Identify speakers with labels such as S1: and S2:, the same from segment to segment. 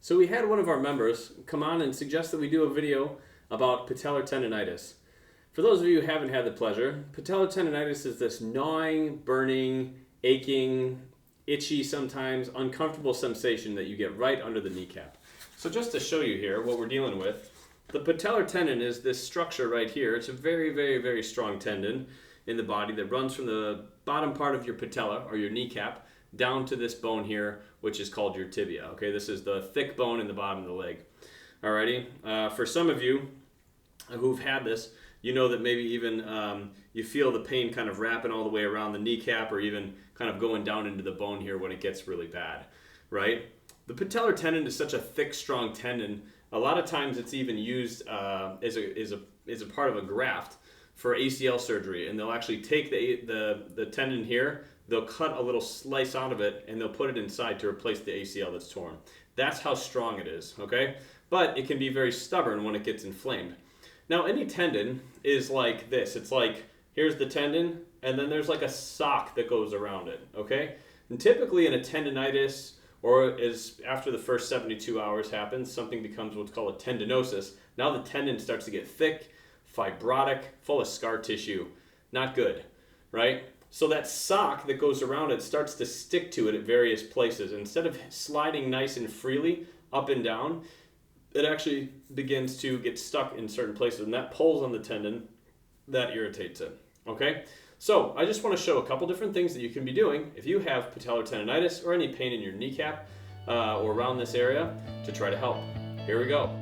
S1: So we had one of our members come on and suggest that we do a video about patellar tendonitis. For those of you who haven't had the pleasure, patellar tendonitis is this gnawing, burning, aching, itchy sometimes, uncomfortable sensation that you get right under the kneecap. So just to show you here what we're dealing with, the patellar tendon is this structure right here. It's a very, very, very strong tendon in the body that runs from the bottom part of your patella or your kneecap down to this bone here, which is called your tibia. Okay, this is the thick bone in the bottom of the leg. Alrighty, for some of you who've had this, you know that maybe even you feel the pain kind of wrapping all the way around the kneecap or even kind of going down into the bone here when it gets really bad, right? The patellar tendon is such a thick, strong tendon. A lot of times it's even used as a part of a graft for ACL surgery, and they'll actually take the tendon here, they'll cut a little slice out of it, and they'll put it inside to replace the ACL that's torn. That's how strong it is, okay? But it can be very stubborn when it gets inflamed. Now, any tendon is like this. It's like, here's the tendon, and then there's like a sock that goes around it, okay? And typically in a tendonitis, or as after the first 72 hours happens, something becomes what's called a tendinosis. Now the tendon starts to get thick, fibrotic, full of scar tissue. Not good, right? So that sock that goes around it starts to stick to it at various places. Instead of sliding nice and freely up and down, it actually begins to get stuck in certain places, and that pulls on the tendon, that irritates it, okay? So I just want to show a couple different things that you can be doing if you have patellar tendonitis or any pain in your kneecap or around this area to try to help. Here we go.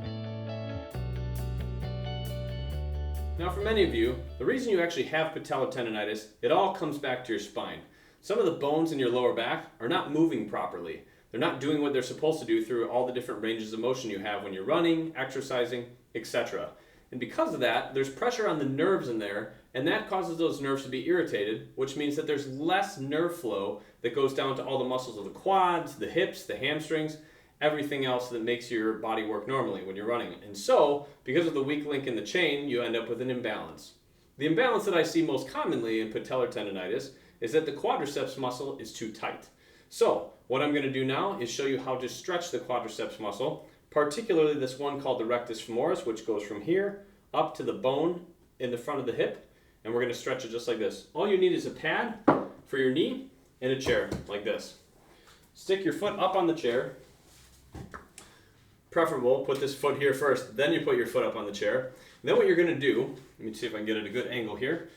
S1: Now for many of you, the reason you actually have patellar tendonitis, it all comes back to your spine. Some of the bones in your lower back are not moving properly. They're not doing what they're supposed to do through all the different ranges of motion you have when you're running, exercising, etc. And because of that, there's pressure on the nerves in there, and that causes those nerves to be irritated, which means that there's less nerve flow that goes down to all the muscles of the quads, the hips, the hamstrings, everything else that makes your body work normally when you're running. And so, because of the weak link in the chain, you end up with an imbalance. The imbalance that I see most commonly in patellar tendonitis is that the quadriceps muscle is too tight. So, what I'm going to do now is show you how to stretch the quadriceps muscle, particularly this one called the rectus femoris, which goes from here up to the bone in the front of the hip, and we're going to stretch it just like this. All you need is a pad for your knee and a chair, like this. Stick your foot up on the chair. Preferable, put this foot here first, then you put your foot up on the chair. And then what you're going to do, let me see if I can get at a good angle here.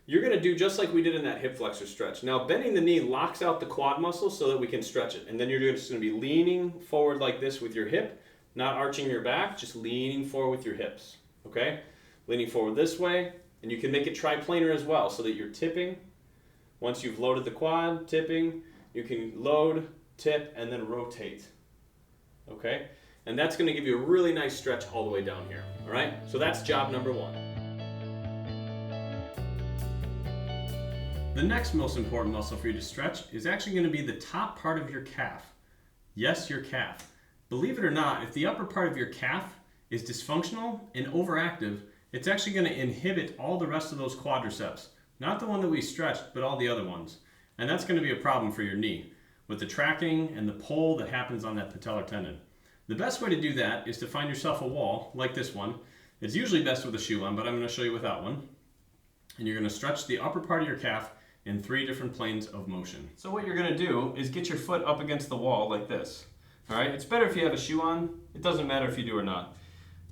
S1: You're going to do just like we did in that hip flexor stretch. Now bending the knee locks out the quad muscle so that we can stretch it. And then you're just going to be leaning forward like this with your hip, not arching your back, just leaning forward with your hips. Okay? Leaning forward this way, and you can make it triplanar as well so that you're tipping. Once you've loaded the quad, tipping, you can load, tip, and then rotate. Okay? And that's going to give you a really nice stretch all the way down here. All right? So that's job number one. The next most important muscle for you to stretch is actually going to be the top part of your calf. Yes, your calf. Believe it or not, if the upper part of your calf is dysfunctional and overactive, it's actually going to inhibit all the rest of those quadriceps. Not the one that we stretched, but all the other ones. And that's going to be a problem for your knee with the tracking and the pull that happens on that patellar tendon. The best way to do that is to find yourself a wall like this one. It's usually best with a shoe on, but I'm going to show you without one. And you're going to stretch the upper part of your calf in 3 different planes of motion. So what you're going to do is get your foot up against the wall like this. All right? It's better if you have a shoe on. It doesn't matter if you do or not.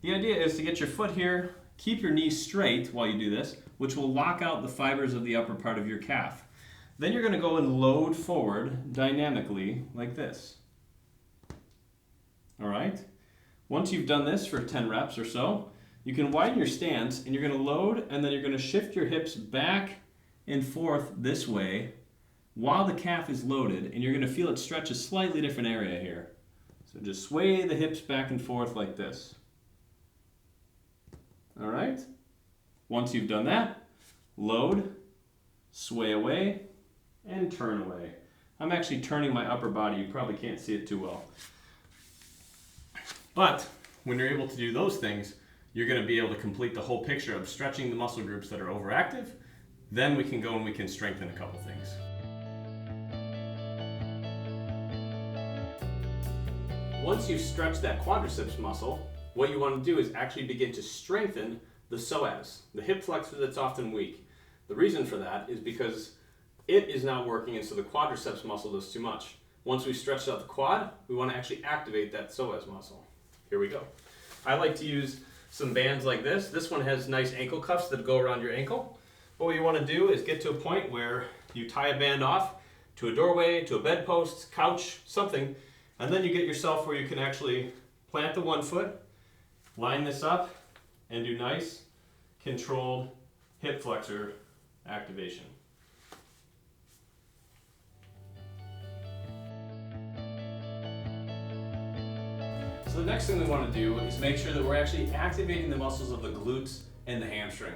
S1: The idea is to get your foot here, keep your knee straight while you do this, which will lock out the fibers of the upper part of your calf. Then you're going to go and load forward dynamically like this. All right? Once you've done this for 10 reps or so, you can widen your stance and you're going to load, and then you're going to shift your hips back and forth this way while the calf is loaded, and you're going to feel it stretch a slightly different area here. So just sway the hips back and forth like this. All right? Once you've done that, load, sway away, and turn away. I'm actually turning my upper body. You probably can't see it too well. But when you're able to do those things, you're going to be able to complete the whole picture of stretching the muscle groups that are overactive. Then we can go and we can strengthen a couple things. Once you've stretched that quadriceps muscle, what you want to do is actually begin to strengthen the psoas, the hip flexor that's often weak. The reason for that is because it is not working, and so the quadriceps muscle does too much. Once we stretch out the quad, we want to actually activate that psoas muscle. Here we go. I like to use some bands like this. This one has nice ankle cuffs that go around your ankle. What you want to do is get to a point where you tie a band off to a doorway, to a bedpost, couch, something, and then you get yourself where you can actually plant the one foot, line this up, and do nice, controlled hip flexor activation. So the next thing we want to do is make sure that we're actually activating the muscles of the glutes and the hamstring.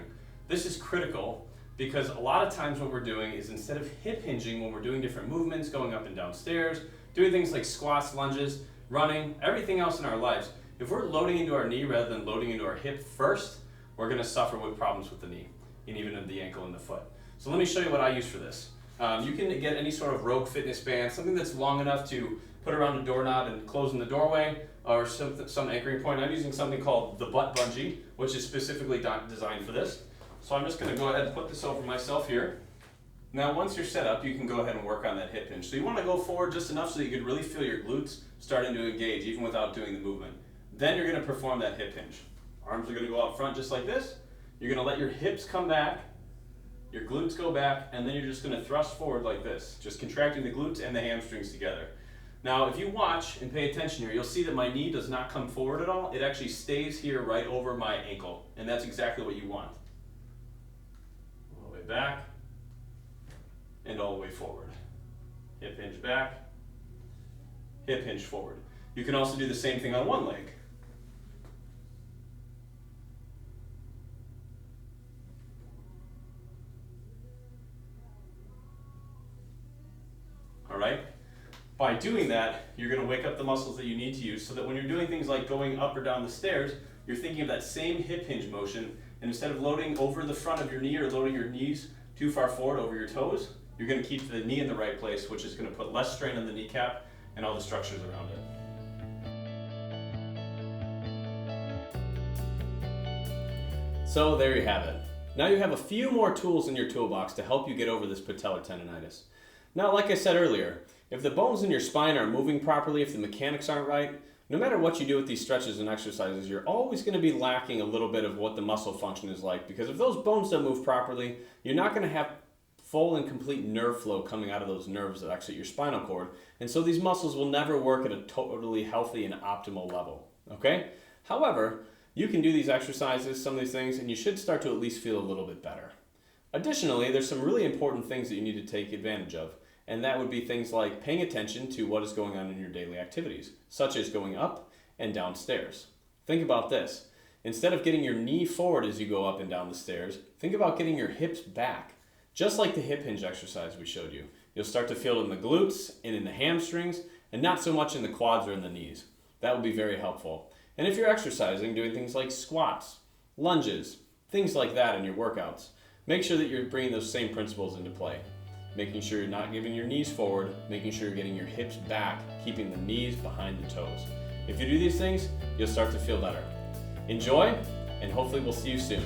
S1: This is critical because a lot of times what we're doing is, instead of hip hinging when we're doing different movements, going up and down stairs, doing things like squats, lunges, running, everything else in our lives, if we're loading into our knee rather than loading into our hip first, we're going to suffer with problems with the knee and even of the ankle and the foot. So let me show you what I use for this. You can get any sort of Rogue fitness band, something that's long enough to put around a doorknob and close in the doorway, or some anchoring point. I'm using something called the butt bungee, which is specifically designed for this. So I'm just going to go ahead and put this over myself here. Now once you're set up, you can go ahead and work on that hip hinge. So you want to go forward just enough so that you can really feel your glutes starting to engage even without doing the movement. Then you're going to perform that hip hinge. Arms are going to go out front just like this. You're going to let your hips come back, your glutes go back, and then you're just going to thrust forward like this, just contracting the glutes and the hamstrings together. Now if you watch and pay attention here, you'll see that my knee does not come forward at all. It actually stays here right over my ankle, and that's exactly what you want. All the way back and all the way forward. Hip hinge back, hip hinge forward. You can also do the same thing on one leg. All right? By doing that, you're going to wake up the muscles that you need to use so that when you're doing things like going up or down the stairs, you're thinking of that same hip hinge motion, and instead of loading over the front of your knee or loading your knees too far forward over your toes, you're going to keep the knee in the right place, which is going to put less strain on the kneecap and all the structures around it. So there you have it. Now you have a few more tools in your toolbox to help you get over this patellar tendonitis. Now, like I said earlier, if the bones in your spine aren't moving properly, if the mechanics aren't right, no matter what you do with these stretches and exercises, you're always going to be lacking a little bit of what the muscle function is like, because if those bones don't move properly, you're not going to have full and complete nerve flow coming out of those nerves that exit your spinal cord, and so these muscles will never work at a totally healthy and optimal level, okay? However, you can do these exercises, some of these things, and you should start to at least feel a little bit better. Additionally, there's some really important things that you need to take advantage of, and that would be things like paying attention to what is going on in your daily activities, such as going up and down stairs. Think about this. Instead of getting your knee forward as you go up and down the stairs, think about getting your hips back, just like the hip hinge exercise we showed you. You'll start to feel it in the glutes and in the hamstrings, and not so much in the quads or in the knees. That will be very helpful. And if you're exercising, doing things like squats, lunges, things like that in your workouts, make sure that you're bringing those same principles into play. Making sure you're not giving your knees forward, making sure you're getting your hips back, keeping the knees behind the toes. If you do these things, you'll start to feel better. Enjoy, and hopefully we'll see you soon.